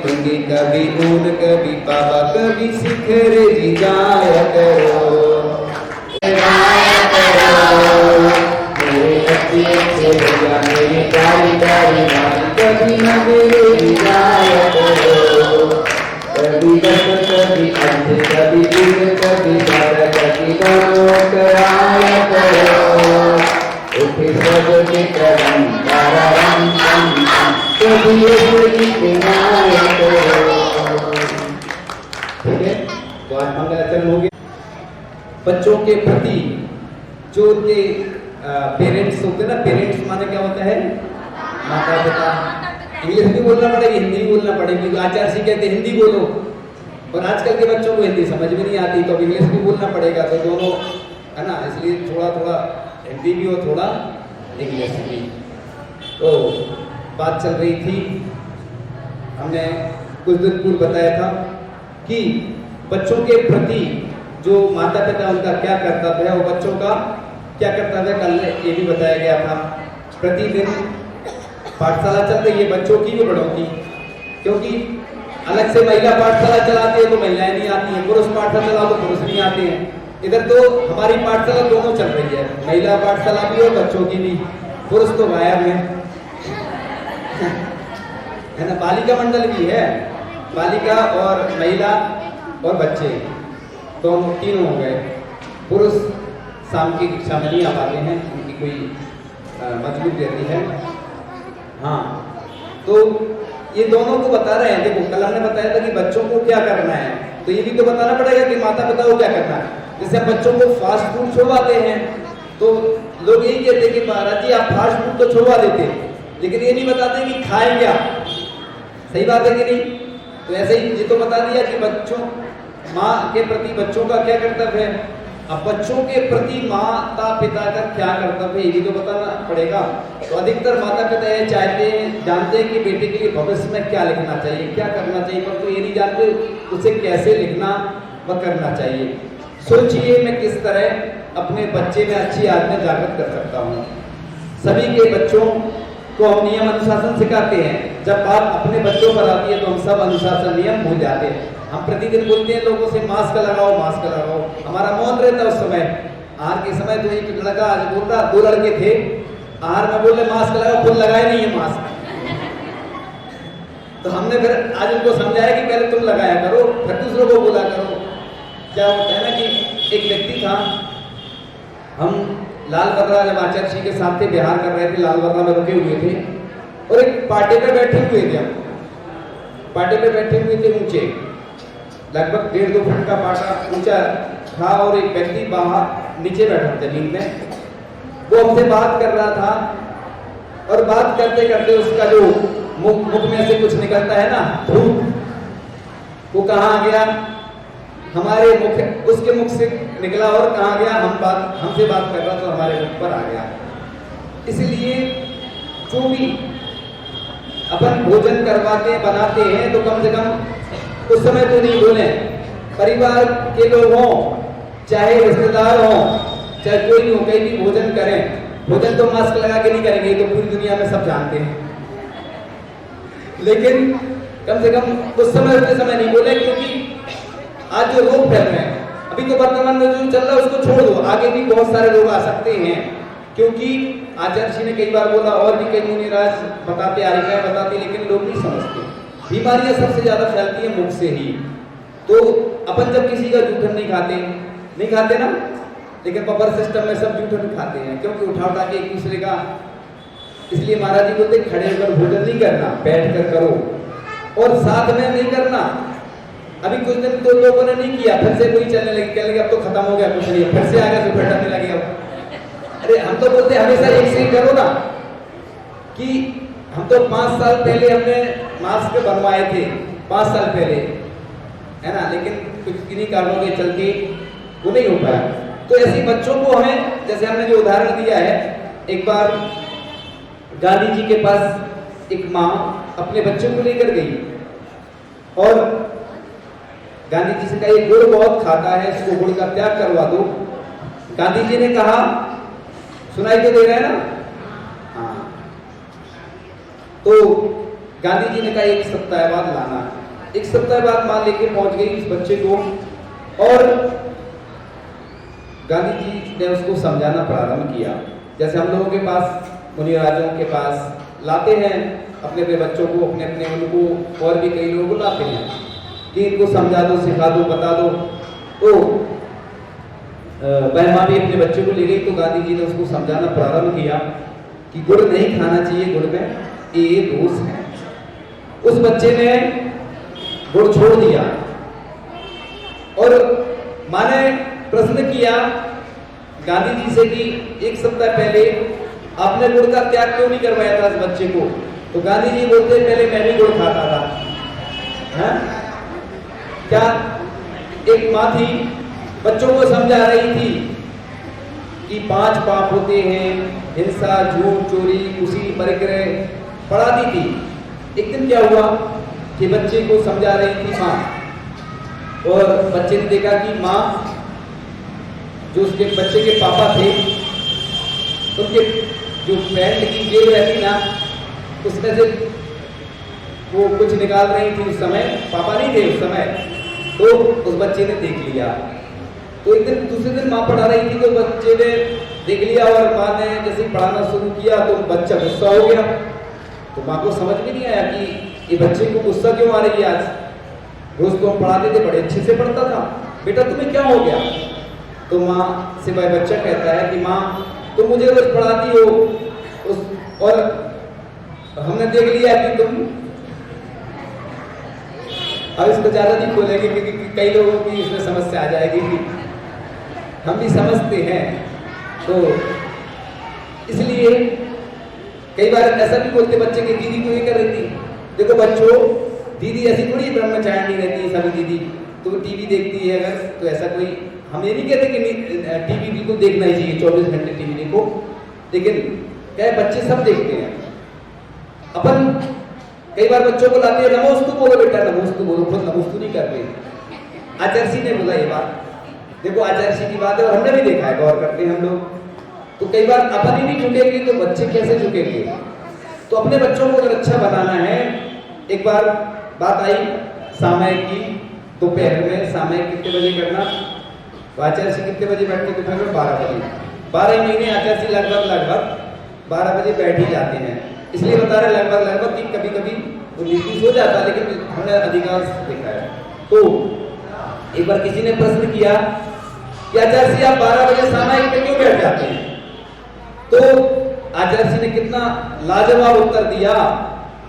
तुंगी कभी ऊन कभी बाबा कभी शिखर जी जाया करो मेरे अच्छे अच्छे भैया मेरी प्यारी प्यारी रानी कभी न मेरे जी जाया करो कभी दस कभी अंत कभी दिन कभी बारह कभी दोनों कराया करो उठे सब के करम ताराराम कभी ये कराया करो। ठीक है, तो आज मंगलाचरण हो गया। बच्चों के प्रति जो उनके पेरेंट्स होते हैं ना, पेरेंट्स माने क्या होता है? माता पिता। इंग्लिश भी बोलना पड़ेगी, हिंदी भी बोलना पड़ेगी। तो आचार्य जी कहते हिंदी बोलो, और आजकल के बच्चों को हिंदी समझ में नहीं आती, तो इंग्लिश भी बोलना पड़ेगा। तो दोनों है ना, इसलिए थोड़ा थोड़ा हिंदी भी और थोड़ा इंग्लिश भी। तो बात चल रही थी, हमने कुछ दिन पूर्व बताया था कि बच्चों के प्रति जो माता पिता उनका क्या कर्तव्य है, वो बच्चों का क्या कर्तव्य है, कल ये भी बताया गया था। प्रतिदिन पाठशाला चल रही है, बच्चों की भी बड़ों की, क्योंकि अलग से महिला पाठशाला चलाती है तो महिलाएं नहीं आती हैं, पुरुष पाठशाला चलाओ तो पुरुष नहीं आते हैं। इधर तो हमारी पाठशाला दोनों चल रही है, महिला पाठशाला भी और बच्चों की भी। पुरुष तो गायब है ना, बालिका मंडल भी है, बालिका और महिला और बच्चे दोनों तीनों हो गए। पुरुष शाम की कक्षा में नहीं आ पाते हैं, उनकी कोई मजबूरी रहती है। हाँ, तो ये दोनों को बता रहे हैं। देखो, कल हमने बताया था कि बच्चों को क्या करना है, तो ये भी तो बताना पड़ेगा कि माता पिता को क्या करना है। जैसे बच्चों को फास्ट फूड छुड़वाते हैं, तो लोग यही कहते हैं कि महाराज जी आप फास्ट फूड तो छुड़वा देते, लेकिन ये नहीं बताते कि खाएं क्या। सही बात है कि नहीं? तो ऐसे ही ये तो बता दिया कि बच्चों, माँ के प्रति बच्चों का क्या कर्तव्य है। अब बच्चों के प्रति माता पिता का क्या कर्तव्य है, ये भी तो बताना पड़ेगा। तो अधिकतर माता पिता ये चाहते हैं, जानते हैं कि बेटे के लिए भविष्य में क्या लिखना चाहिए, क्या करना चाहिए, पर तो ये नहीं जानते उसे कैसे लिखना व करना चाहिए। सोचिए मैं किस तरह अपने बच्चे में अच्छी आदतें जागृत कर सकता हूँ। सभी के बच्चों को हम नियम अनुशासन सिखाते हैं, जब बात अपने बच्चों पर आती है तो हम सब अनुशासन नियम भूल जाते हैं। हम प्रतिदिन बोलते हैं लोगों से मास्क लगाओ, मास्क लगाओ, हमारा मौन रहता है उस समय। आहार के समय तो एक लड़का आज बोल रहा, दो लड़के थे आहार में, बोल रहे मास्क लगाओ, खुद लगाए नहीं है मास्क। तो हमने फिर आज उनको समझाया कि पहले तुम लगाया करो, फिर दूसरों को बोला करो। क्या होता है ना कि एक व्यक्ति था, हम लाल बर्रा जब आचार्य जी के साथ थे, बिहार कर रहे थे, लाल बर्रा में रुके हुए थे, और एक पार्टी पे बैठे हुए थे। हम पार्टी पे बैठे हुए थे, ऊंचे लगभग 1.5-2 फुट का पाटा ऊंचा था, और एक व्यक्ति बाहर नीचे बैठा था नींद में। वो हमसे बात कर रहा था, और बात करते करते उसका जो मुख में से कुछ निकलता है ना, धूप, वो कहाँ आ गया, हमारे मुख, उसके मुख से निकला, और कहाँ गया, हमसे बात कर रहा तो हमारे मुख पर आ गया। इसलिए जो भी अपन भोजन करवाते बनाते हैं, तो कम से कम उस समय तो नहीं बोले। परिवार के लोग हों, चाहे रिश्तेदार हों, चाहे कोई भी हो, कहीं भी भोजन करें, भोजन तो मास्क लगा के नहीं करेंगे, तो पूरी दुनिया में सब जानते हैं। लेकिन कम से कम उस समय नहीं बोले, क्योंकि आज जो रोग फैल रहे हैं, अभी तो वर्तमान में जो चल रहा है उसको छोड़ दो, आगे भी बहुत सारे लोग आ सकते हैं। क्योंकि आचार्य जी ने कई बार बोला, और भी कई मुनिराज बताते, आरिकाएं बताती, लेकिन लोग नहीं समझते। बीमारियां सबसे ज्यादा फैलती है मुख से ही। तो अपन जब किसी का जूठन नहीं खाते ना, लेकिन पपर सिस्टम में सब जूठन खाते हैं, क्योंकि उठा के एक दूसरे का। इसलिए महाराज जी बोलते खड़े होकर भोजन नहीं करना, बैठ कर करो, और साथ में नहीं करना। अभी कुछ दिन तो लोगों ने नहीं किया, फिर से कोई चलने लगी, कहने लगे अब तो खत्म हो गया, कुछ नहीं, फिर से आगे सुबह हटने लगे। अब अरे हम तो बोलते हमेशा एक से ही करो ना, कि हम तो 5 साल पहले हमने मास्क बनवाए थे, 5 साल पहले, है ना, लेकिन कुछ किन्हीं कारणों के चलते वो नहीं हो पाया। तो ऐसे बच्चों को हमें, जैसे हमने जो उदाहरण दिया है, एक बार गांधी जी के पास एक माँ अपने बच्चों को लेकर गई, और गांधी जी से कहा ये गुड़ बहुत खाता है, इसको गुड़ का त्याग करवा दो। गांधी जी ने कहा, सुनाई तो दे रहा है ना? हाँ। तो गांधी जी ने कहा 1 सप्ताह बाद लाना। एक सप्ताह बाद माँ लेके पहुंच गई उस बच्चे को और गांधी जी ने उसको समझाना प्रारंभ किया। जैसे हम लोगों के पास मुनिराजों के पास लाते हैं अपने अपने बच्चों को, अपने अपने उनको, और भी कई लोगों को लाते हैं कि इनको समझा दो, सिखा दो, बता दो। तो वह माँ भी अपने बच्चे को ले गई तो गांधी जी ने उसको समझाना प्रारंभ किया कि गुड़ नहीं खाना चाहिए, गुड़ में ये दोष है। उस बच्चे ने गुड़ छोड़ दिया और माँ ने प्रश्न किया गांधी जी से कि एक सप्ताह पहले आपने गुड़ का त्याग क्यों नहीं करवाया था इस बच्चे को? तो गांधी जी बोलते पहले मैं भी गुड़ खाता था। है? क्या एक माँ थी, बच्चों को समझा रही थी कि 5 पाप होते हैं, हिंसा, झूठ, चोरी, खुशी, परिग्रह पढ़ाती थी। एक दिन क्या हुआ कि बच्चे को समझा रही थी माँ, और बच्चे ने देखा कि माँ, जो उसके बच्चे के पापा थे, उनके जो पैंट की जेब रहती ना, उसमें से वो कुछ निकाल रही थी। उस समय पापा नहीं थे उस समय, तो उस बच्चे ने देख लिया। तो एक दिन दूसरे दिन माँ पढ़ा रही थी तो बच्चे ने देख लिया और माँ ने जैसे पढ़ाना शुरू किया तो बच्चा गुस्सा हो गया। तो माँ को समझ में नहीं आया कि ये बच्चे को गुस्सा क्यों आ रही है आज। रोज तो हम पढ़ाते थे, बड़े अच्छे से पढ़ता था, बेटा तुम्हें क्या हो गया? तो माँ से भाई बच्चा कहता है कि माँ तुम मुझे रोज पढ़ाती हो और हमने देख लिया कि तुम, अब इसको ज्यादा नहीं खोलेंगे क्योंकि कई लोगों की इसमें समस्या आ जाएगी कि हम भी समझते हैं। तो इसलिए कई बार ऐसा भी बोलते बच्चे की दीदी क्यों कर रही थी। देखो बच्चों, दीदी ऐसी थोड़ी ब्रह्मचारिणी रहती है सभी दीदी, तो टीवी देखती है अगर, तो ऐसा कोई हम ये नहीं कहते कि टीवी बिल्कुल देखना ही चाहिए, 24 घंटे टीवी देखो, लेकिन क्या बच्चे सब देखते हैं। अपन कई बार बच्चों को लाते हैं, नमोस्तु बोलो बेटा, नमोस्तु बोलो, खुद नमोस्तु नहीं करते। आचार्य ने बोला ये बात, देखो आचार्य की बात है और हमने भी देखा है, गौर करते हैं हम लोग। तो कई बार अपन ही नहीं झुकेंगे तो बच्चे कैसे झुकेंगे? तो अपने बच्चों को अगर अच्छा बनाना है, एक बार बात आई सामयिक की, दोपहर में सामयिक कितने बजे करना, तो आचार्य कितने बजे बैठते? दोपहर में 12 बजे। 12 महीने आचार्य लगभग 12 बजे बैठ ही जाते हैं। इसलिए बता रहे लगभग कि कभी कभी वो नीति हो जाता है, लेकिन हमने अधिकांश देखा है। तो एक बार किसी ने प्रश्न किया कि आचार्य जी आप 12 बजे सामयिक में क्यों बैठ जाते हैं? तो आचार्य ने कितना लाजवाब उत्तर दिया।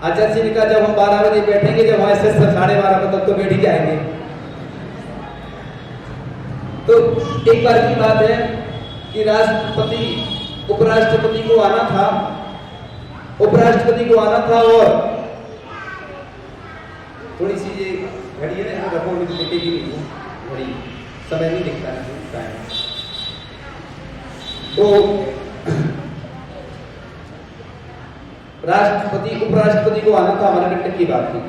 आचार्य ने कहा जब हम 12 बजे बैठेंगे, जब हमारे से 12:30 बजे तक तो बैठ ही जाएंगे। तो एक बार की बात है कि राष्ट्रपति उपराष्ट्रपति को आना था, और थोड़ी सी ये घड़ी है ना, रखो मुझे दिखेगी नहीं घड़ी, समय नहीं दिखता है। तो राष्ट्रपति उपराष्ट्रपति को आना था, हमारे कंटक की बात थी।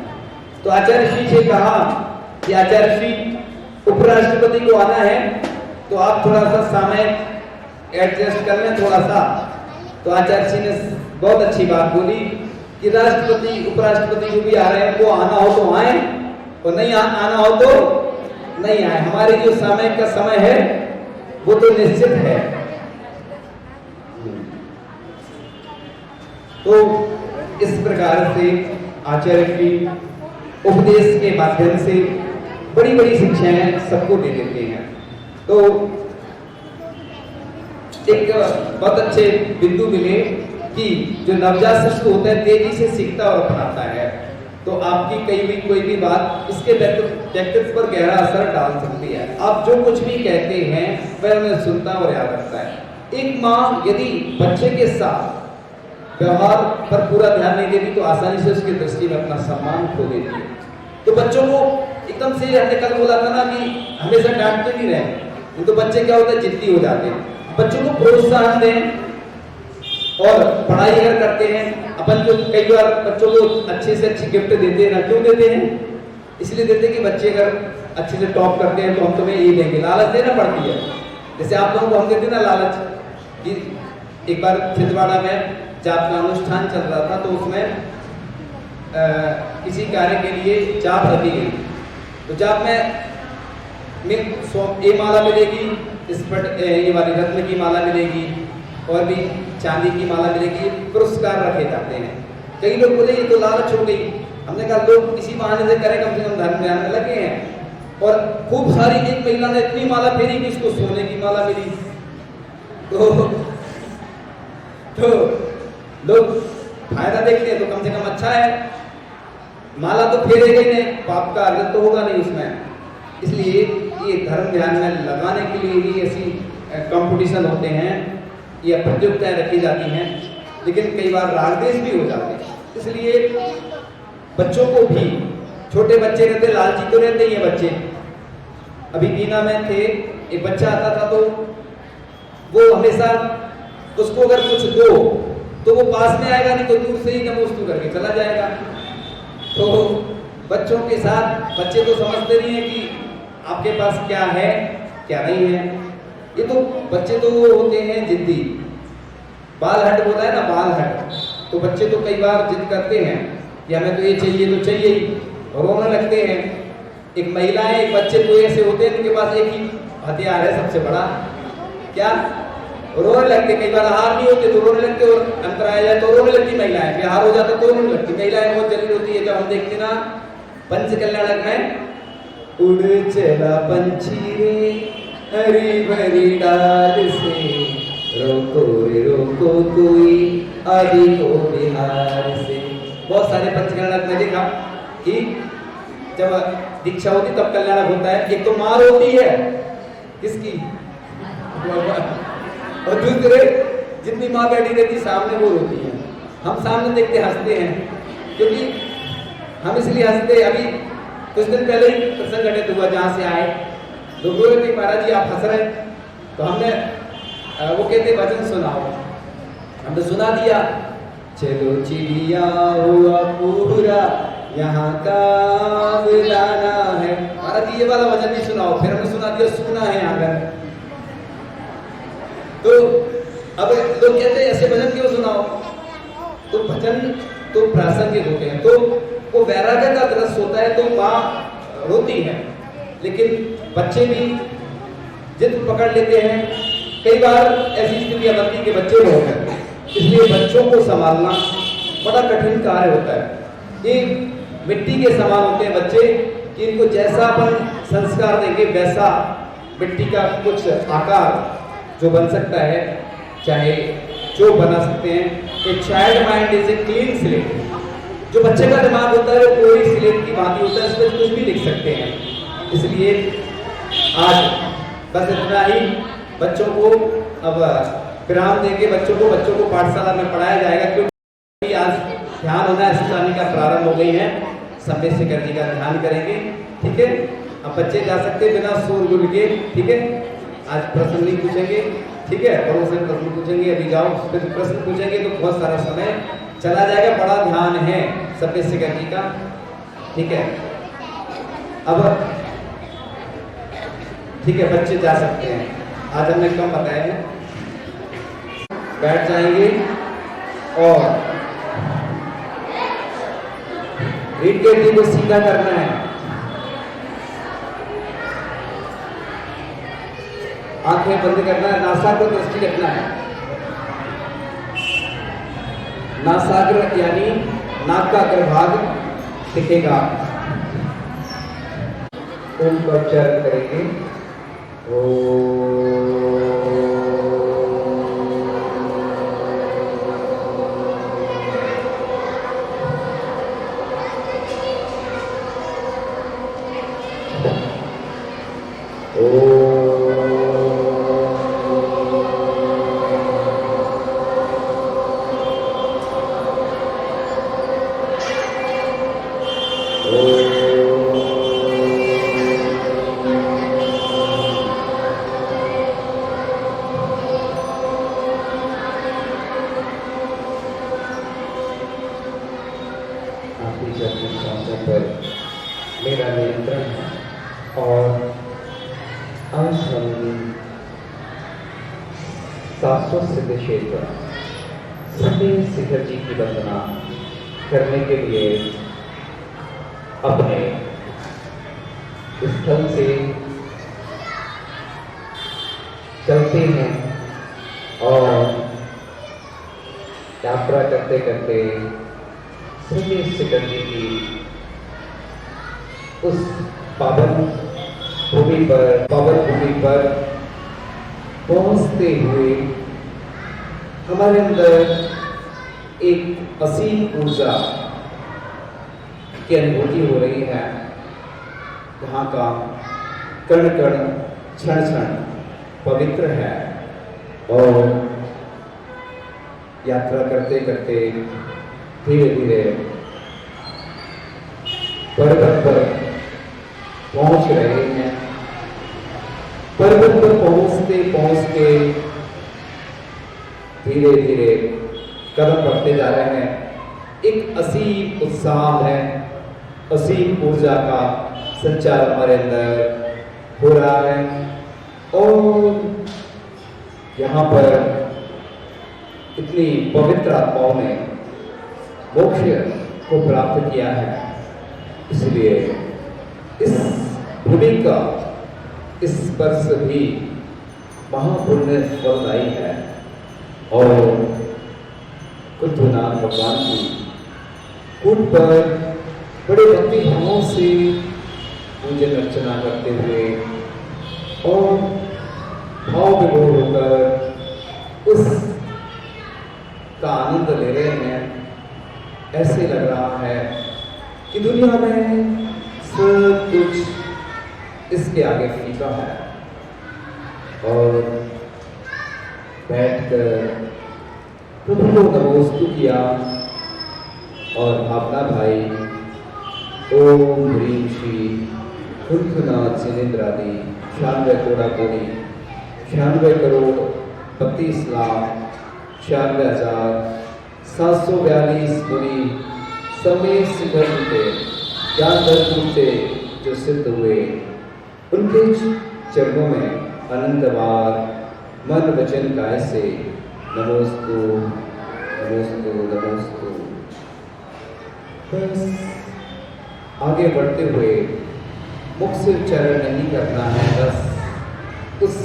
तो आचार्य श्री से कहा कि आचार्य श्री उपराष्ट्रपति को आना है तो आप थोड़ा सा समय एडजस्ट कर लें थोड़ा सा। तो आचार्य जी ने बहुत अच्छी बात बोली कि राष्ट्रपति उपराष्ट्रपति जो भी आ रहे हैं, वो आना हो तो आए और नहीं आना हो तो नहीं आए। हमारे जो समय का समय है वो तो निश्चित है। तो इस प्रकार से आचार्य की उपदेश के माध्यम से बड़ी बड़ी शिक्षाएं सबको दे देते हैं। तो एक बहुत अच्छे बिंदु मिले कि जो नवजात शिशु होता है तेजी से सीखता और अपनाता है। तो आपकी कोई भी बात इसके व्यक्तित्व पर गहरा असर डाल सकती है। आप जो कुछ भी कहते हैं वह उन्हें सुनता और याद रखता है। एक माँ यदि बच्चे के साथ व्यवहार पर पूरा ध्यान नहीं देती तो आसानी से उसकी दृष्टि में अपना सम्मान खो देती है। तो बच्चों को एकदम से हमने कल बोला था ना कि हमेशा डांटते नहीं रहे, तो बच्चे क्या होता है जिद्दी हो जाते हैं। बच्चों को प्रोत्साहन दें और पढ़ाई अगर करते हैं, अपन जो कई बार बच्चों को अच्छे से अच्छी गिफ्ट देते हैं ना, क्यों देते हैं? इसलिए देते हैं कि बच्चे अगर अच्छे से टॉप करते हैं तो हम तुम्हें ये देंगे, लालच देना पड़ती है। जैसे आप लोगों को हम देते ना लालच कि एक बार छिंदवाड़ा में जाप का अनुष्ठान चल रहा था, तो उसमें किसी कार्य के लिए चाप रखी गई, तो चाप में ये माला मिलेगी, इस पर ये वाली रत्न की माला मिलेगी और भी चांदी की माला मिलेगी, पुरस्कार रखे जाते हैं। कई लोग बोले ये तो लालच हो गई, हमने कहा लोग इसी बहाने से करें, कम से कम धर्म ध्यान में लगे हैं। और खूब सारी, एक महिला ने इतनी माला फेरी कि उसको सोने की माला मिली। तो लोग फायदा देखते हैं तो कम से कम अच्छा है, माला तो फेरेगा ही नहीं, पाप का अर्जित तो होगा नहीं उसमें। इसलिए ये धर्म ध्यान में लगाने के लिए ही ऐसी कंपटीशन होते हैं या प्रतियोगिताएं रखी जाती हैं, लेकिन कई बार रागदेश भी हो जाते हैं। इसलिए बच्चों को भी, छोटे बच्चे रहते, लालची तो रहते ही हैं बच्चे। अभी बीना में थे, एक बच्चा आता था तो वो हमेशा उसको अगर कुछ दो तो वो पास में आएगा, नहीं तो दूर से ही नमोस्तु करके चला जाएगा। तो बच्चों के साथ, बच्चे तो समझते नहीं है कि आपके पास क्या है क्या नहीं है। ये तो बच्चे तो वो होते हैं जिद्दी, बाल हट होता है ना, बाल हट। तो बच्चे तो कई बार जिद करते हैं कि हमें तो ये चाहिए तो चाहिए ही, रोने लगते हैं। एक महिलाएं, एक बच्चे तो ऐसे होते हैं जिनके पास एक ही हथियार है सबसे बड़ा, क्या, रोने लगते। कई बार हार नहीं होते तो रोने लगते, और अंतर आ जाए तो रोने लगती महिलाएं, बिहार हो जाता तो रोने लगती महिलाएं। बहुत जल्दी होती है। जब हम देखते ना पंच कल्याणक में, उड़ चला पंछी रे हरी भरी डाल से, रोको रे रोको कोई आदि को बिहार से। बहुत सारे पंच कल्याणक में देखा कि जब दीक्षा होती तब कल्याणक होता है। एक तो मार होती है किसकी, और दूसरे जितनी माँ बैठी रहती सामने वो रोती है। हम सामने देखते हंसते हैं, क्योंकि हम इसलिए हंसते। अभी कुछ दिन पहले ही प्रसंग घटित हुआ जहाँ से आए, लोग बोले थे महाराज जी आप हंस रहे, तो हमने वो कहते भजन सुनाओ, हमने सुना दिया। चलो चिड़िया हुआ पूरा यहाँ का बिलाना है, महाराज जी ये वाला भजन नहीं सुनाओ। फिर हमने सुना दिया सुना है आंगन। तो अब लोग कहते हैं ऐसे भजन क्यों सुनाओ, तो भजन तो प्रासंगिक होते हैं, तो वो वैराग्य का दृश्य होता है, तो माँ रोती है। लेकिन बच्चे भी जिद पकड़ लेते हैं। कई बार ऐसी स्थितियां बनती कि बच्चे रो हैं, इसलिए बच्चों को संभालना बड़ा कठिन कार्य होता है। ये मिट्टी के समान होते हैं बच्चे, कि इनको जैसा अपन संस्कार देंगे वैसा मिट्टी का कुछ आकार जो बन सकता है, चाहे जो बना सकते हैं। A child mind is a clean slate. जो बच्चे का दिमाग होता है वो कोई स्लेट की भांति होता है, इसमें कुछ भी लिख सकते हैं। इसलिए आज बस इतना ही। बच्चों को अब विराम देके बच्चों को पाठशाला में पढ़ाया जाएगा, क्योंकि आज ध्यान होना इस्लामी का प्रारंभ हो गई है। समय से कर जी का ध्यान करेंगे, ठीक है। अब बच्चे जा सकते बिना शोरगुल के, ठीक है। आज प्रश्न नहीं पूछेंगे, ठीक है, बड़ों से प्रश्न पूछेंगे। अभी जाओ, फिर प्रश्न पूछेंगे तो बहुत सारा समय चला जाएगा। बड़ा ध्यान है सत्य से जी का, ठीक है। अब ठीक है, बच्चे जा सकते हैं। आज हमने कम बताया है। बैठ जाएंगे और रीड के को सीधा करना है। आंखें बंद करना है, नासाग्र दृष्टि रखना है। नासाग्र यानी नाक का अग्रभाग दिखेगा। ओम का उच्चारण करेंगे। मेरा नियंत्रण है और आज हम शाश्वत सिद्ध क्षेत्र सत्य शिखर जी की वंदना करने के लिए अपने स्थल से चलते हैं और यात्रा करते करते श्री सिकंदी की उस पावन भूमि पर पहुंचते हुए हमारे अंदर एक असीम ऊर्जा की अनुभूति हो रही है। यहाँ का कण कण क्षण क्षण पवित्र है और यात्रा करते करते धीरे धीरे पर्वत पर पहुंच रहे हैं। पर्वत पर पहुंचते पहुंचते धीरे धीरे कदम बढ़ते जा रहे हैं। एक असीम उत्साह है, असीम ऊर्जा का संचार हमारे अंदर हो रहा है और यहाँ पर इतनी पवित्र आत्माओं ने मोक्ष को प्राप्त किया है। इसलिए इस भूमि का स्पर्श भी महापुण्य फलदायी है और कुतुनाथ भगवान की कूट पर बड़े भक्ति भावों से पूजन अर्चना करते हुए और भाव विभोर होकर उस का आनंद ले रहे हैं। ऐसे लग रहा है कि दुनिया में सब कुछ इसके आगे फीका है और बैठकर प्रभु को नमोस्तु किया और भावना भाई ओम ह्रीं श्री कुंठनाथ जिनेन्द्रादि 96 कोड़ा कोड़ी 96 करोड़ 32 लाख 96,742 मुनि समेत सिद्ध थे ज्ञान दर्शन से जो सिद्ध हुए उनके चरणों में अनंत बार मन वचन काय से नमोस्तु नमोस्तु नमोस्तु। बस आगे बढ़ते हुए मुख से उच्चारण नहीं करना है, बस उस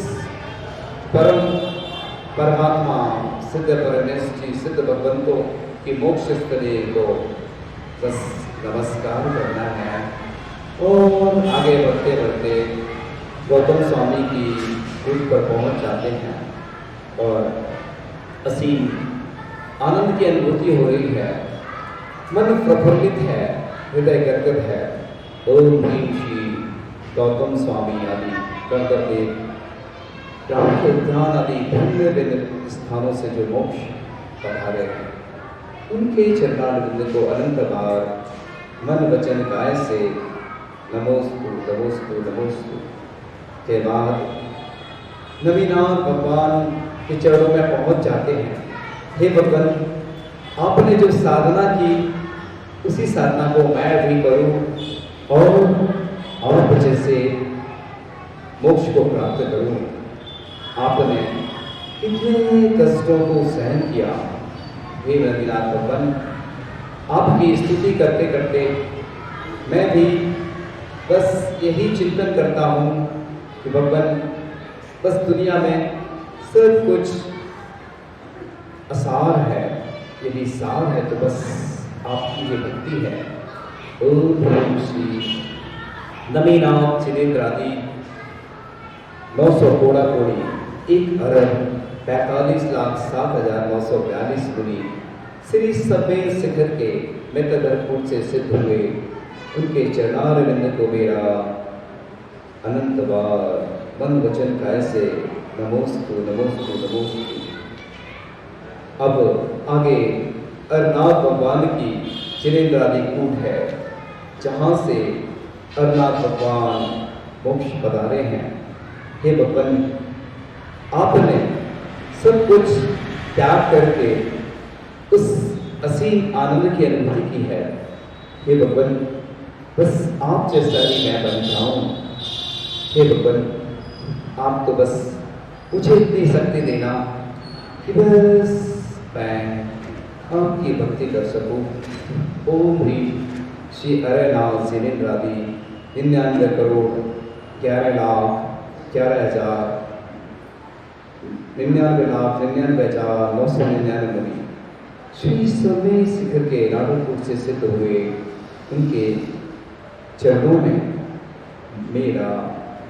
परम परमात्मा सिद्ध परमेश्वरी सिद्ध भगवंतों की मोक्ष स्थली को बस नमस्कार करना है और आगे बढ़ते बढ़ते गौतम स्वामी की कूट पर पहुंच जाते हैं और असीम आनंद की अनुभूति हो रही है। मन प्रफुल्लित है, हृदय गदगद है। ओम ह्रीं श्री गौतम स्वामी आदि गणदेव राम उद्यान आदि भिन्न भिन्न स्थानों से जो मोक्ष पधारे हैं उनके चरणारविंद को अनंत बार मन वचन काय से नमोस्तु नमोस्तु नमोस्तु के बाद नवीनाथ भगवान के चरणों में पहुंच जाते हैं। हे भगवान, आपने जो साधना की उसी साधना को मैं भी करूं और आप जैसे मोक्ष को प्राप्त करूं। आपने इतने कष्टों को सहन किया। हे नवीनाथ भगवान, आपकी स्तुति करते करते मैं भी बस यही चिंतन करता हूं कि भगवान बस दुनिया में सब कुछ असार है, यदि सार है तो बस आपकी ये भक्ति है। ओम ह्रीं श्री नवीनाथ जिनेन्द्रादि 900 कोड़ा कोड़ी 1,45,07,942 मुनि श्री सफेद शिखर के मित्रधरपुर से सिद्ध हुए। उनके चरणारविंद को मेरा अनंत बार मन वचन काय से नमोस्तु नमोस्तु नमोस्तु। अब आगे अरनाथ भगवान की जिनेन्द्रादि कूट है जहाँ से अरनाथ भगवान मोक्ष पधारे हैं। हे भगवान, आपने सब कुछ त्याग करके उस असीम आनंद की अनुभूति की है। हे भगवान, बस आप जैसा ही मैं बन जाऊं। हे भगवान, आप तो बस मुझे इतनी शक्ति देना कि बस मैं आपकी भक्ति कर सकूं। ओम ह्रीं श्री अरेनाथ जिनेन्द्रादि 99 करोड़ 11,99,99,999 मुनि श्री समय शिखर के नागरपुर से सिद्ध हुए उनके चरणों में मेरा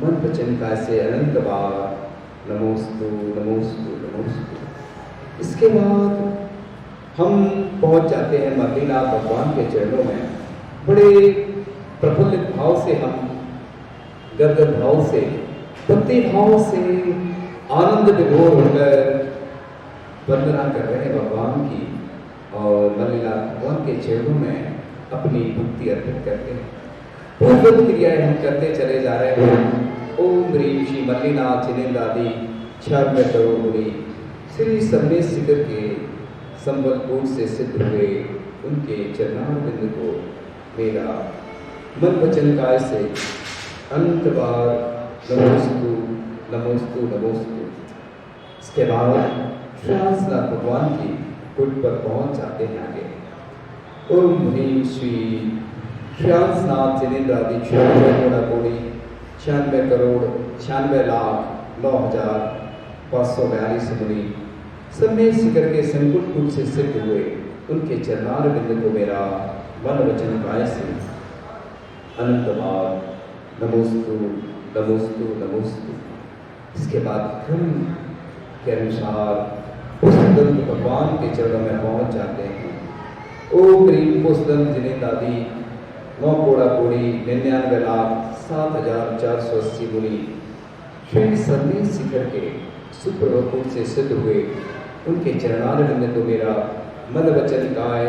मन वचन कायसे अनंत बार नमोस्तु नमोस्तु नमोस्तु। इसके बाद हम पहुंच जाते हैं मल्लीनाथ भगवान के चरणों में। बड़े प्रफुल्लित भाव से हम गर्दन भाव से भक्ति भाव से आनंद विभोर होकर वंदना कर रहे हैं भगवान की और मल्लीनाथ भगवान के चरणों में अपनी भक्ति अर्पित करते हैं। पूर्व क्रियाएं हम करते चले जा रहे हैं। ओम ह्रीम श्री मल्लीनाथ जिनेन्द्रादि 96 करोड़ मुनि श्री सम्मेद शिखर के संबलपुर से सिद्ध हुए उनके चरणारविंद को मेरा मन वचन काय से अनंत बार नमोस्तु नमोस्तु नमोस्तु। इसके बाद श्रीनाथ भगवान की कुट पर पहुंच जाते हैं आगे। ओम ह्रीम श्री श्रीनाथ जिनेन्द्रादि 96 कोटि 96 करोड़ 96,09,542 मुनि सम्मेद शिखर के संकुट कूट से सिद्ध हुए उनके चरणारविंद को मेरा मन वचन काय से अनंत बार नमोस्तु नमोस्तु नमोस्तु। इसके बाद क्रम के अनुसार पुष्पदंत भगवान के चरणों में पहुंच जाते हैं। ओम ह्रीम पुष्पदंत जिनेन्द्रादि 9,99,07,480 मुनि श्री सम्मेद शिखर के सुप्रभुपुर से सिद्ध हुए उनके चरणारविंद को मेरा मन वचन काय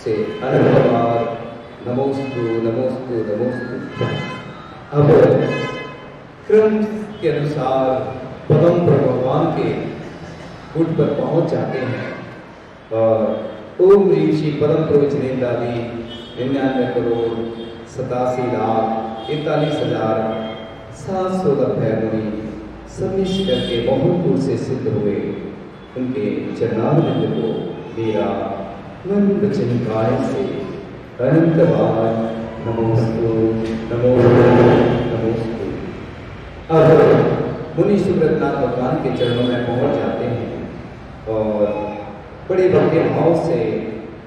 से अनंत बार नमोस्तु नमोस्तु नमोस्तु। अब क्रम के अनुसार पदम पर भगवान के कुट पर पहुंच जाते हैं और ओम ह्रीम श्री पदम प्रभु जिनेन्द्रादि 99 करोड़ 87,41,790 मुनि सम्मेद शिखर के मोहनपुर से सिद्ध हुए उनके चरणारविंद को मेरा मन वचन काय से अनंत बार नमोस्तु नमोस्तु नमोस्तु। अब मुनि सुब्रतनाथ भगवान के चरणों में पहुंच जाते हैं और बड़े भक्ति भाव से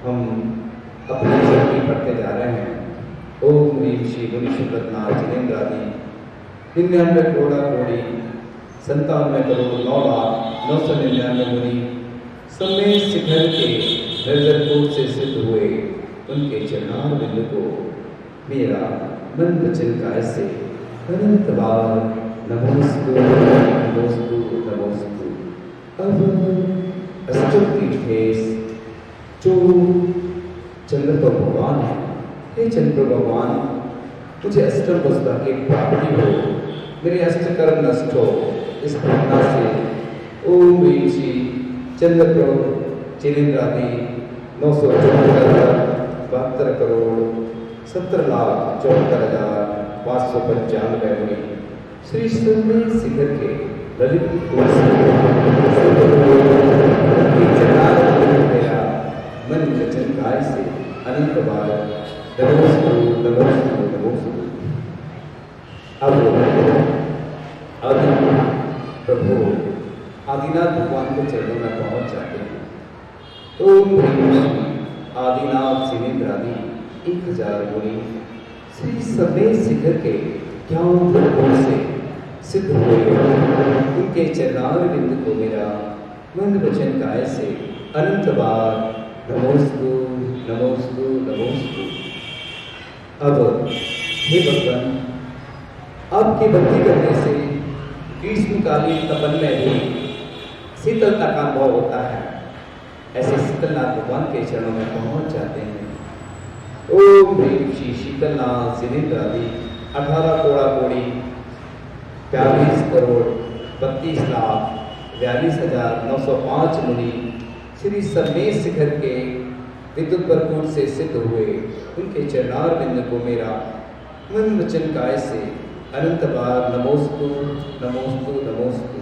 हम अपनी भक्ति पढ़ते जा रहे हैं। ओम ह्रीम श्री मुनि सुब्रतनाथ जिनेन्द्रादि 99 करोड़ 97 करोड़ 9,09,99 मुनि सम्मेद शिखर के निर्जनपुर से सिद्ध हुए उनके चरणारविंद को मेरा मन वचन काय से अनंत बार नमोस्तु नमोस्तु नमोस्तु। अब अष्टम तीर्थेश जो चंद्र भगवान है, हे चंद्र भगवान मुझे अष्टम वस्तु की प्राप्ति हो, मेरे अष्टकर्म नष्ट हो। इस भावना से ओम ह्रीम श्री चंद्र प्रभु जिनेन्द्रादि 974,72 करोड़ 17,74,595 मुनि श्री सम्मेद शिखर के ललित मेरा मन वचन काय से अनंत बार नमोस्तु नमोस्तु नमोस्तु। अब प्रभु आदिनाथ भगवान के चरणों में पहुंच जाते हैं। ओम ह्रीम श्री आदिनाथ जिनेन्द्रादि 1000 मुनि श्री सम्मेद शिखर के 51 करोड़ से सिद्ध हुए उनके चरणारविंद को मेरा मन वचन काय से अनंत बार नमोस्तु नमोस्तु नमोस्तु। अब हे भगवान आपकी भक्ति करने से ग्रीष्मकालीन तपन में भी शीतलता का अनुभव होता है। ऐसे शीतलनाथ भगवान के चरणों में पहुंच जाते हैं। ओम ह्रीम श्री शीतलनाथ जिनेन्द्रादि 18 कोटि 42 करोड़ 32,42,905 मुनि श्री सम्मेद शिखर के विद्युत परकूट से सिद्ध हुए उनके चरणारविंद को मेरा मन वचन काय से अनंत बार नमोस्तु नमोस्तु नमोस्तु।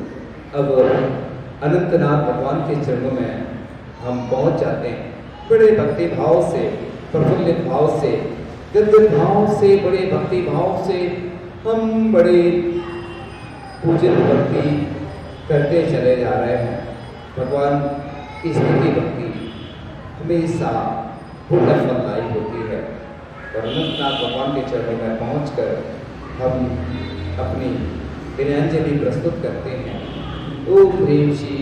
अब अनंतनाथ भगवान के चरणों में हम पहुंच जाते हैं। बड़े भक्ति भाव से प्रफुल्लित भाव से दिव्य भाव से, बड़े भक्ति भाव से हम बड़े पूजन भक्ति करते चले जा रहे हैं। भगवान की स्तुति भक्ति हमेशा पूर्ण फलदायी होती है और अनंतनाथ भगवान के चरणों में पहुंचकर हम अपनी विनयांजलि प्रस्तुत करते हैं। ओम ह्रीं श्री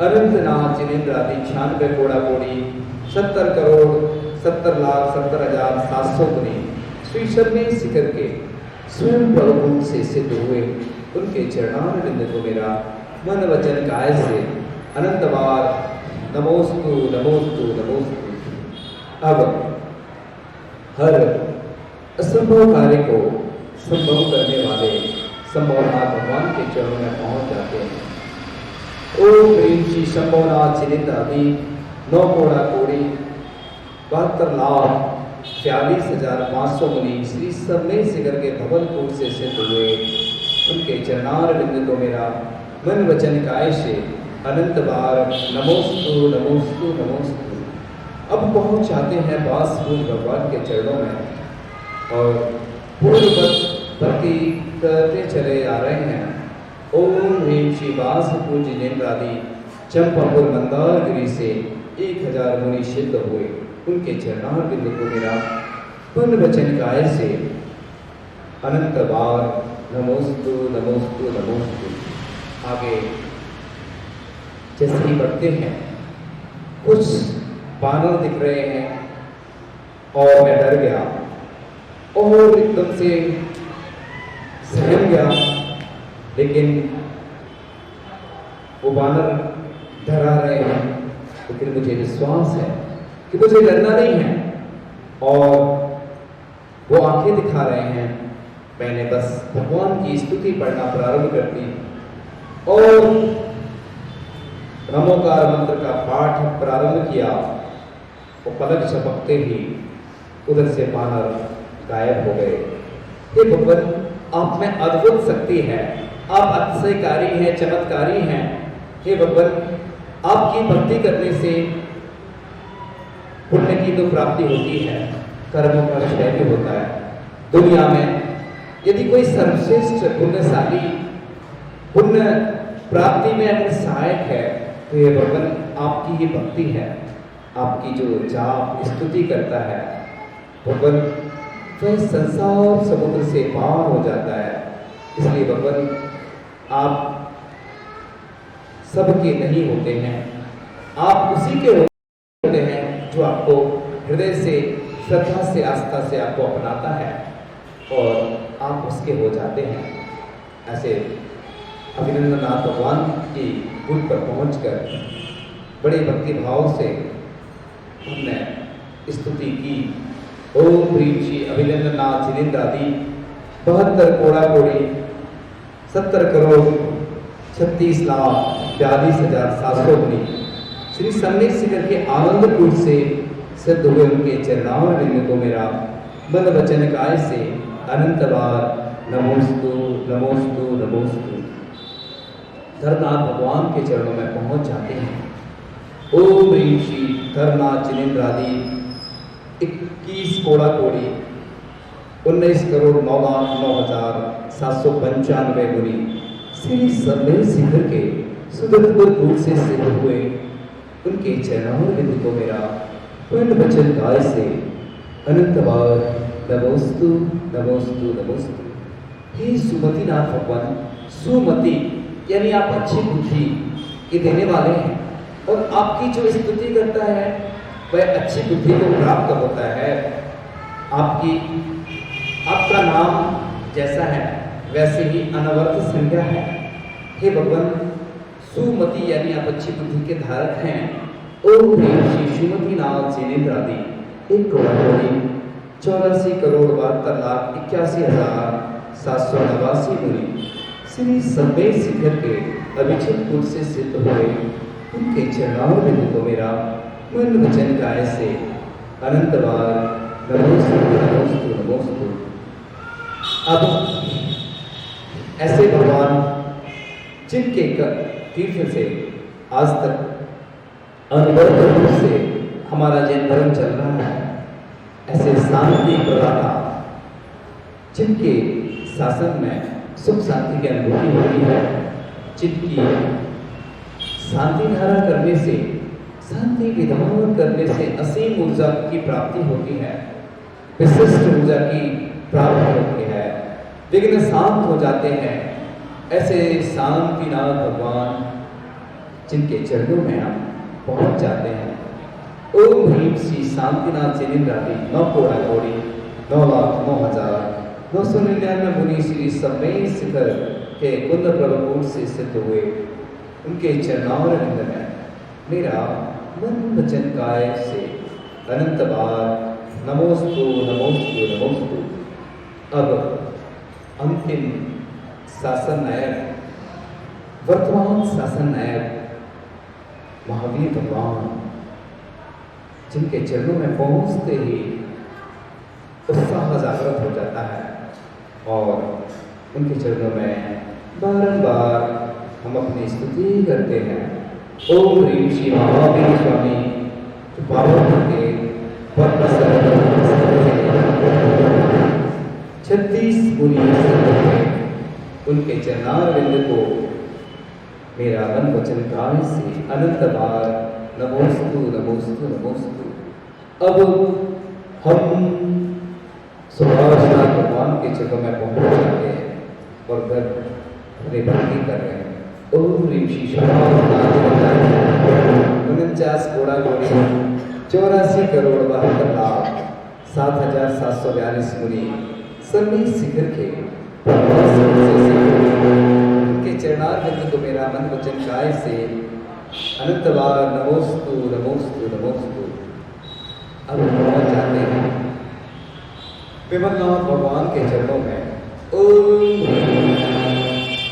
अनंतनाथ जिनेन्द्र आदि 96 कोड़ा कोड़ी 70 करोड़ 70,70,700 गुनी श्री शर्मे शिखर के स्वयं प्रभु से सिद्ध हुए उनके चरणारविंद को मेरा मन वचन काय से अनंत बार नमोस्तु नमोस्तु नमोस्तु। अब हर असंभव कार्य को संभव करने वाले संभवनाथ भगवान के चरणों में पहुंच जाते हैं। ओम ह्रीं श्री शंभोनाथ जिनेन्द्र आदि 9 कोड़ा कोड़ी 72,42,500 मुनि श्री शर्मे शिखर के धवलपुर से सिद्ध हुए उनके चरणारविंद को मेरा मन वचन काय से अनंत बार नमोस्तु नमोस्तु नमोस्तु। अब पहुंच जाते हैं वासुदेव भगवान के चरणों में और पूर्ववत भक्ति करते चले आ रहे हैं। ओम ह्रीं श्री वासुदेव जिनेन्द्र आदि चंपापुर मंदारगिरी से 1000 मुनि सिद्ध हुए उनके चरणारविंद को मेरा मन वचन काय से अनंत बार नमोस्तु नमोस्तु नमोस्तु। आगे जैसे ही बढ़ते हैं कुछ बानर दिख रहे हैं और मैं डर गया और एकदम से सहम गया, लेकिन वो बानर डरा रहे हैं, लेकिन मुझे विश्वास है कि मुझे डरना नहीं है और वो आंखें दिखा रहे हैं। मैंने बस भगवान की स्तुति पढ़ना प्रारंभ कर दी और नमोकार मंत्र का पाठ प्रारंभ किया और पलक झपकते ही उधर से बानर गायब हो गए। हे भगवान, आप में अद्भुत शक्ति है, आप अतिशयकारी हैं, चमत्कारी हैं। हे भगवान, आपकी भक्ति करने से पुण्य की तो प्राप्ति होती है, कर्मों का क्षय भी होता है। दुनिया में यदि कोई सर्वश्रेष्ठ पुण्यशाली पुण्य प्राप्ति में अगर सहायक है तो ये भगवान आपकी ही भक्ति है, आपकी जो जाप स्तुति करता है भगवान वह संसार समुद्र से पार हो जाता है। इसलिए भगवान आप सबके नहीं होते हैं, आप उसी के होते हैं जो आपको हृदय से श्रद्धा से आस्था से आपको अपनाता है और आप उसके हो जाते हैं। ऐसे अभिनंदनाथ भगवान की कुल पर पहुंचकर बड़े भक्ति भाव से हमने स्तुति की। ओम ह्रीं श्री अभिनंदनाथ जिनेन्द्र आदि 72 कोड़ा कोड़ी 70 करोड़ 36,42,700 मुनि श्री शर्मे शिखर के आनंदपुर से सिद्ध हुए उनके चरणारविंद को मेरा मन वचन काय से अनंत बार नमोस्तु नमोस्तु नमोस्तु। धर्मनाथ भगवान के चरणों में पहुंच जाते हैं। ओम ह्रीं श्री धर्मनाथ जिनेन्द्र आदि 21 कोड़ा कोड़ी 19 करोड़ 9,09,795 मुनि श्री शर्मे शिखर के सुदत्तपुर से सिद्ध हुए उनके चरणारविंद को मेरा पूर्ण वचन काय से अनंत बार नमोस्तु नमोस्तु नमोस्तु। हे सुमति नाथ भगवान, सुमति यानी आप अच्छी बुद्धि के देने वाले हैं और आपकी जो स्तुति करता है वह अच्छी बुद्धि को प्राप्त होता है। आपका नाम जैसा है वैसे ही अनवर्थ संज्ञा है। हे भगवान, सुमति यानी आप अच्छी बुद्धि के धारक हैं। ओम ह्रीं श्री सुमति नाथ जिनेन्द्र आदि 1 कोड़ा कोड़ी 84 करोड़ 72,81,789 मुनि श्री शर्मे शिखर के अभिचितपुर से सिद्ध हुए उनके चरणारविंद को मेरा मन वचन काय से अनंत बार नमोस्तु नमोस्तु नमोस्तु। अब ऐसे भगवान जिनके तीर्थ से आज तक अनुभव से हमारा जैन धर्म चल रहा है, ऐसे शांति प्रदाता जिनके शासन में सुख शांति की अनुभूति होती है, जिनकी शांति धारा करने से, शांति विधान करने से असीम ऊर्जा की प्राप्ति होती है, विशिष्ट ऊर्जा की प्राप्ति होती है, विघ्न शांत हो जाते हैं। ऐसे शांतिनाथ भगवान जिनके चरणों में हम पहुंच जाते हैं। ओम ह्रीम श्री शांतिनाथ जिनेन्द्रादि 9 कोड़ा कोड़ी 9,09,999 मुनि श्री समय शिखर के कुंद प्रभुपुर से सिद्ध हुए। उनके चरणारविंद में मेरा मन वचन काय से अनंत बार नमोस्तु नमोस्तु नमोस्तु। अब अंतिम शासन नायक, वर्तमान शासन नायक महावीर भगवान जिनके चरणों में पहुंचते ही उत्साह जागृत हो जाता है और उनके चरणों में बारंबार हम अपनी स्तुति करते हैं। ओम ह्रीम श्री महावीर स्वामी पावन के 36 मुनि उनके चरणारविंद को मेरा मन वचन काल से अनंत बार नमोस्तु नमोस्तु नमोस्तु। अब हम सुभाषनाथ भगवान के चरणों में पहुंच जाते हैं और फिर अपनी भक्ति कर रहे हैं। ओम ह्रीम श्री सुभाषनाथ 49 कोड़ा कोड़ी 84 करोड़ 72 लाख 7,742 मुनि सभी शिखर के उनके चरणारविंद को मेरा मन वचन काय से अनंत बार नमोस्तु नमोस्तु नमोस्तु। अब पहुंच जाते हैं विमलनाथ भगवान के चरणों में। ओम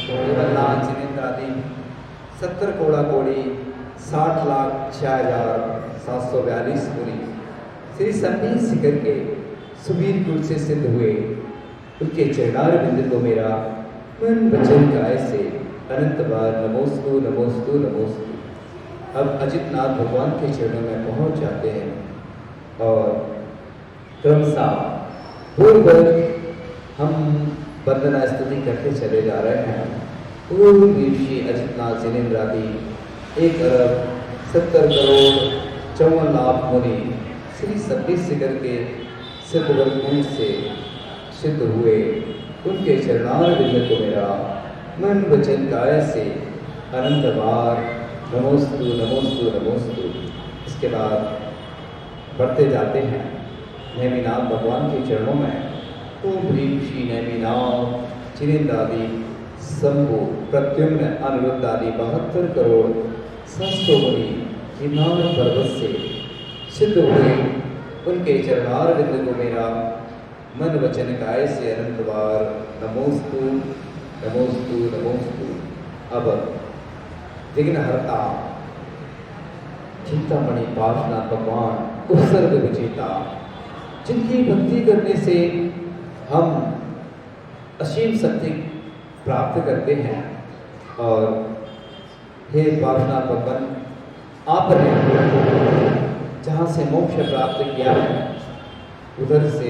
विमलनाथ जिनेन्द्रादि 70 कोड़ा कोड़ी 60,06,742 मुनि श्री संबी शिखर के सुबीरपुर से सिद्ध हुए। उनके चरणारविंद को मेरा मन वचन काय से अनंत बार नमोस्तु नमोस्तु नमोस्तु। अब अजितनाथ भगवान के चरणों में पहुंच जाते हैं और क्रमशः पूर्व हम वंदना स्तुति करते चले जा रहे हैं। ओम ऋषि अजितनाथ जिनेन्द्रादि 1,70,54,00,000 मुनि श्री सभी शिखर के सिद्धवरपुर से सिद्ध हुए। उनके चरणारविंद को मेरा मन वचन काय से अनंत बार नमोस्तु नमोस्तु नमोस्तु। इसके बाद बढ़ते जाते हैं नेमिनाथ भगवान के चरणों में। ओम ह्रीम श्री नेमिनाथ जिनेन्द्रादि शंभु प्रद्युम्न अनिरुद्ध आदि 72 करोड़ 700 मुनि गिरनार पर्वत से सिद्ध हुए। उनके चरणारविंद को मेरा मन वचन काय से अनंत बार नमोस्तु नमोस्तु नमोस्तु। अब विघ्नहर्ता चिंतामणि पार्श्वनाथ भगवान उत्सर्ग विजेता जिनकी भक्ति करने से हम असीम शक्ति प्राप्त करते हैं। और हे पार्श्वनाथ भगवान, आपने जहाँ से मोक्ष प्राप्त किया है उधर से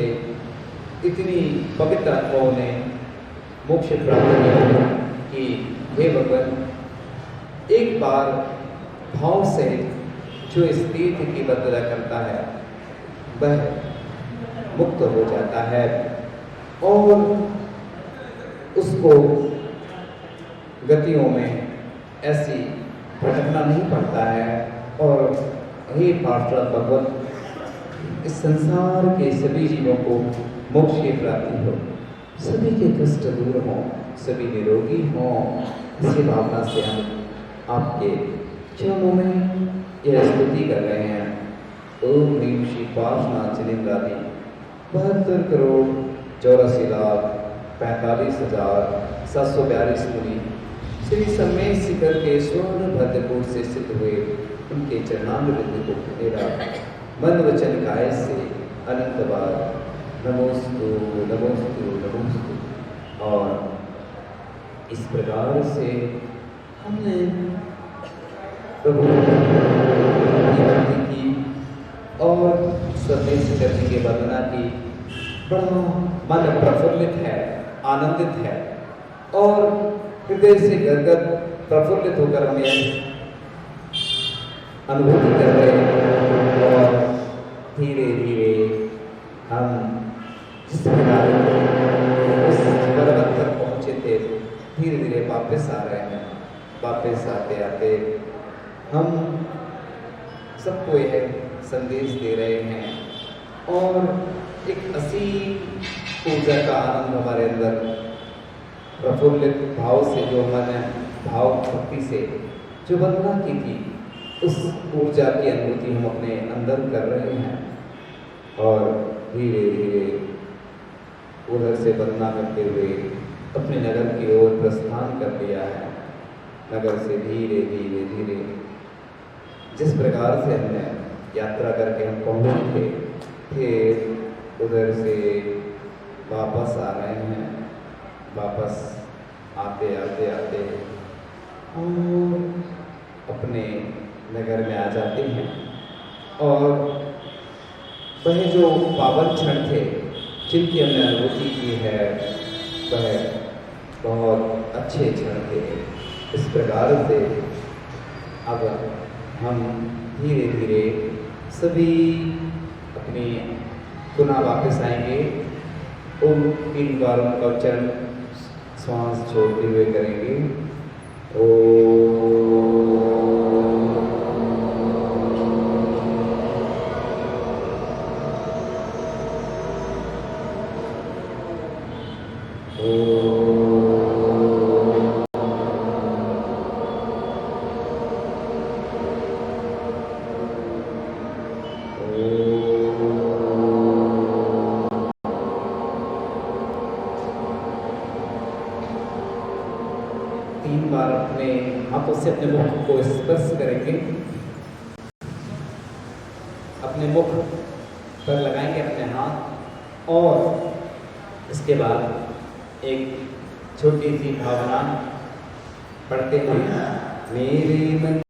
इतनी पवित्र आत्माओं ने मोक्ष प्राप्त किया है कि हे भगवान, एक बार भाव से जो स्थिति की बदला करता है वह मुक्त हो जाता है और उसको गतियों में ऐसी भटकना नहीं पड़ता है। और हे पार्षद भगवत, इस संसार के सभी जीवों को मोक्ष की प्राप्ति हो, सभी के कष्ट दूर हों, सभी निरोगी हों, इसी भावना से हम आपके चरणों में यह स्तुति कर रहे हैं। ओम ह्रीम श्री पार्श्वनाथ जिनेन्द्रादि 72 करोड़ 84,45,742 मुनि श्री समय शिखर के स्वर्ण भद्रपुर से सिद्ध हुए। उनके चरणारविंद को मेरा मन वचन काय से अनंत बार नमोस्तु नमोस्तु नमोस्तु। और इस प्रकार से हमने प्रभु की भक्ति की और समय शिखर जी की वंदना कि बड़ा मन प्रफुल्लित है, आनंदित है और हृदय से गदगद प्रफुल्लित होकर हम यह अनुभूति कर रहे हैं और धीरे धीरे हम जिस प्रकार उस पर्वत तक पहुंचे थे धीरे धीरे वापस आ रहे हैं। वापस आते आते हम सबको यह संदेश दे रहे हैं और एक असीम ऊर्जा का आनंद हमारे अंदर प्रफुल्लित भाव से जो हमने भाव भक्ति से जो वंदना की थी उस ऊर्जा की अनुभूति हम अपने अंदर कर रहे हैं और धीरे धीरे उधर से वंदना करते हुए अपने नगर की ओर प्रस्थान कर लिया है। नगर से धीरे धीरे धीरे जिस प्रकार से हमने यात्रा करके हम पहुँचे थे फिर उधर से वापस आ रहे हैं। वापस आते आते आते हम अपने नगर में आ जाते हैं और वह जो पावन क्षण थे जिनकी हमने अनुभूति की है वह बहुत अच्छे क्षण थे। इस प्रकार से अब हम धीरे धीरे सभी अपनी पुनः वापस आएंगे। ओम 3 बार उनका उच्चारण श्वास छोड़ते हुए करेंगे। बार अपने हाथों से अपने मुख को स्पर्श करेंगे। अपने मुख पर लगाएंगे अपने हाथ और इसके बाद एक छोटी सी भावना पढ़ते हैं। मेरे मन